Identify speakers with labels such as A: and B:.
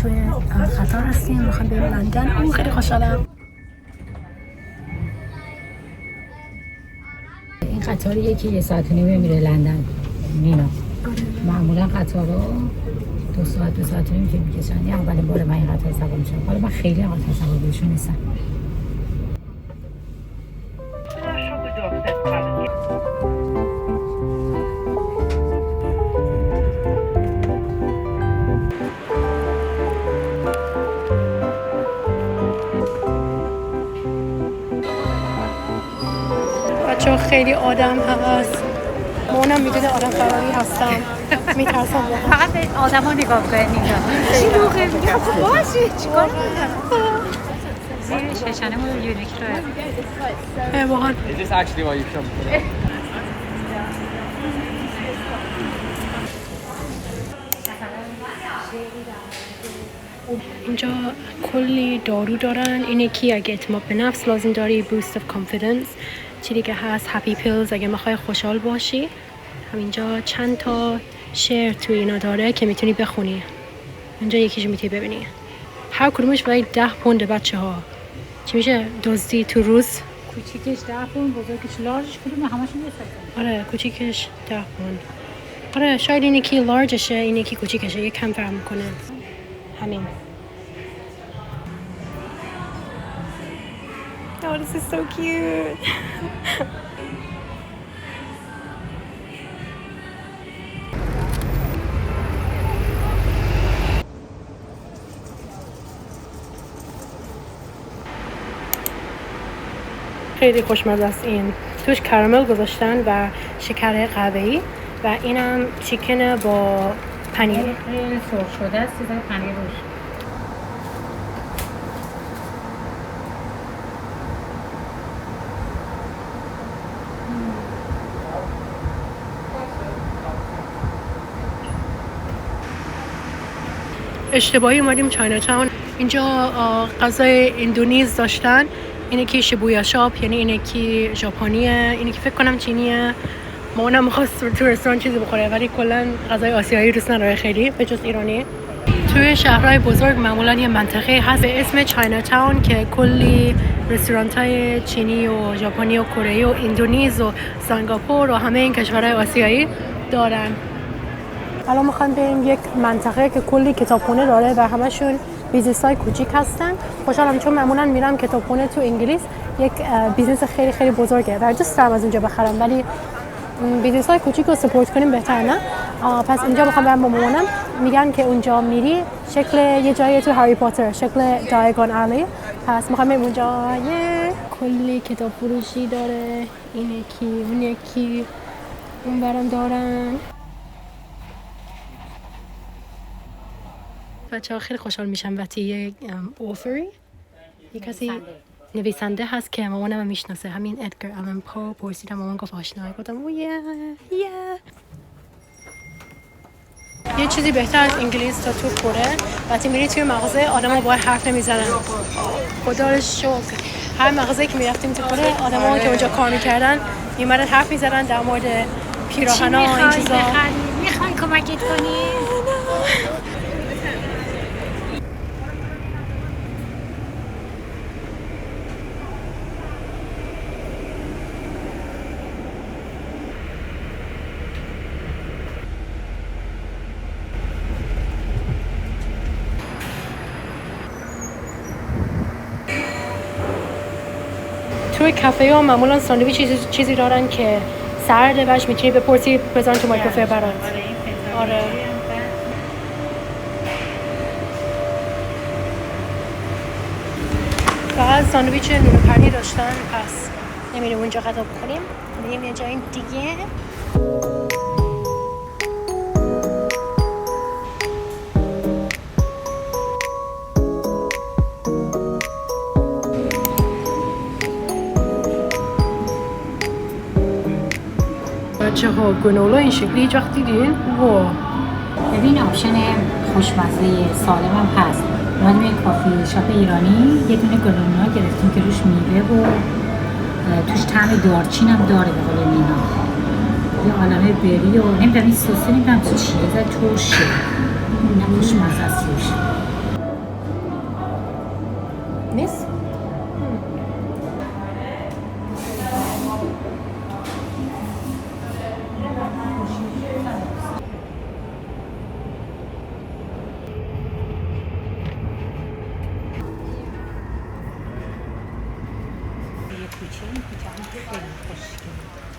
A: توی قطار هستیم، میخوایم بریم لندن. خیلی خوشحالم.
B: این قطاریه که 1.5 ساعت میره لندن نینا. معمولا قطارها 2 ساعت 2 ساعت که میکشن. اولین بار من این قطار سوار میشم. حالا من خیلی قطار سوار بهشون نیستم.
A: بچه خیلی آدم هست. مامانم میدونه آدم فراری هستم. میترسم
B: فقط به آدم ها نگاه کنید. چی موقع میگم خب باشی چیکار کنم؟ زیر ششنه مون یونیک رو
A: واقعا اینجا کلی دارو دارن. اینه که اگه اعتماد به نفس لازم داری، بوست اف کانفیدنس. چی دیگه هست؟ هپی پیلز اگه میخوای خوشحال باشی. همینجا چند تا شعر توی اینا داره که میتونی بخونی. اینجا یکیشو میتونی ببینی. هر کدومش برای 10 پوند بچه ها. چی میشه؟ دزدی تو روز.
B: کوچیکش 10 پوند، بزرگش لارجش کدومه؟ همشون یه سایزه.
A: آره کوچیکش 10 پوند. آره شاید این یکی لارجشه، این یکی کوچیکشه، یک کم فرق میکنه. همین. Oh, this is so cute. خیلی خوشمزه است. این توش کارامل گذاشتن و شکر قهوه‌ای و اینم چیکن با پنیر.
B: خیلی سرخ شده است، چیزای پنیر روش.
A: اشتباهی اومدیم چاینا تاون. اینجا غذای اندونزی داشتن. اینه که شیبویا شاپ، یعنی اینه که ژاپنیه، اینه که فکر کنم چینیه. مامانم می‌خواست تو رستوران چیزی بخوره ولی کلا غذای آسیایی دوست نداره خیلی، به جز ایرانی. توی شهرهای بزرگ معمولا یه منطقه هست به اسم چاینا تاون که کلی رستوران‌های چینی و ژاپنی و کره و اندونزی و سنگاپور و همه این کشورهای آسیایی دارن. الان میخوام بریم یک منطقه که کلی کتابخونه داره و همشون بیزنس‌های کوچیک هستن. خوشحالم چون معمولا میرم کتابخونه تو انگلیس یک بیزنس خیلی خیلی بزرگه و دوست دارم از اونجا بخرم، ولی بیزنس‌های کوچیک رو سپورت کنیم بهتر نه؟ پس اینجا میخوام برم با مامانم. میگن که اونجا میری شکل یه جایی تو هری پاتر، شکل دایگون آلی. پس میخوام بریم اونجا. کلی کتاب فروشی داره. این یکی، اون یکی، اون برم دارن. بچه‌ها خیلی خوشحال میشم وقتی یه اوفری، یه کسی نویسنده هست که مامانم میشناسه، همین ادگر آلن پو. پرسیدم مامان گفت آشنایی، گفتم اوه یه یه چیزی بهتر از انگلیس تا تو کره. وقتی میری توی مغازه آدما باید حرف نمیزنن. خدا رو شکر هر مغازه‌ای که میرفتیم تو کره آدما که اونجا کار میکردن میمدن حرف میزدن در مورد پیراهنا و این چیزا.
B: میخوای کمکت کنی؟
A: توی کافه ها معمولا ساندویچ چیزی دارن که سرده بهش میتونی بپرسی بزن تو مایکروفر برات. آره فقط ساندویچ نون پنیر داشتن، پس نمیریم اونجا غذا بخوریم، میریم یه جای دیگه. بچه ها گرانولا این شکلی هیچ وقت دیدین؟ وا
B: ببین آپشن خوشمزه سالم هم هست. اومدیم یک کافی شاپ ایرانی یه دونه گرانولا گرفتیم که روش میوه و توش طعم دارچین هم داره به قول نینا. یه عالمه بری و نمیدونم این سوسه نمیدونم چیه، زد ترشه، اینم خوشمزه است روش.
A: نیست؟
B: یه کوچه این کوچه هم خیلی خوشگله.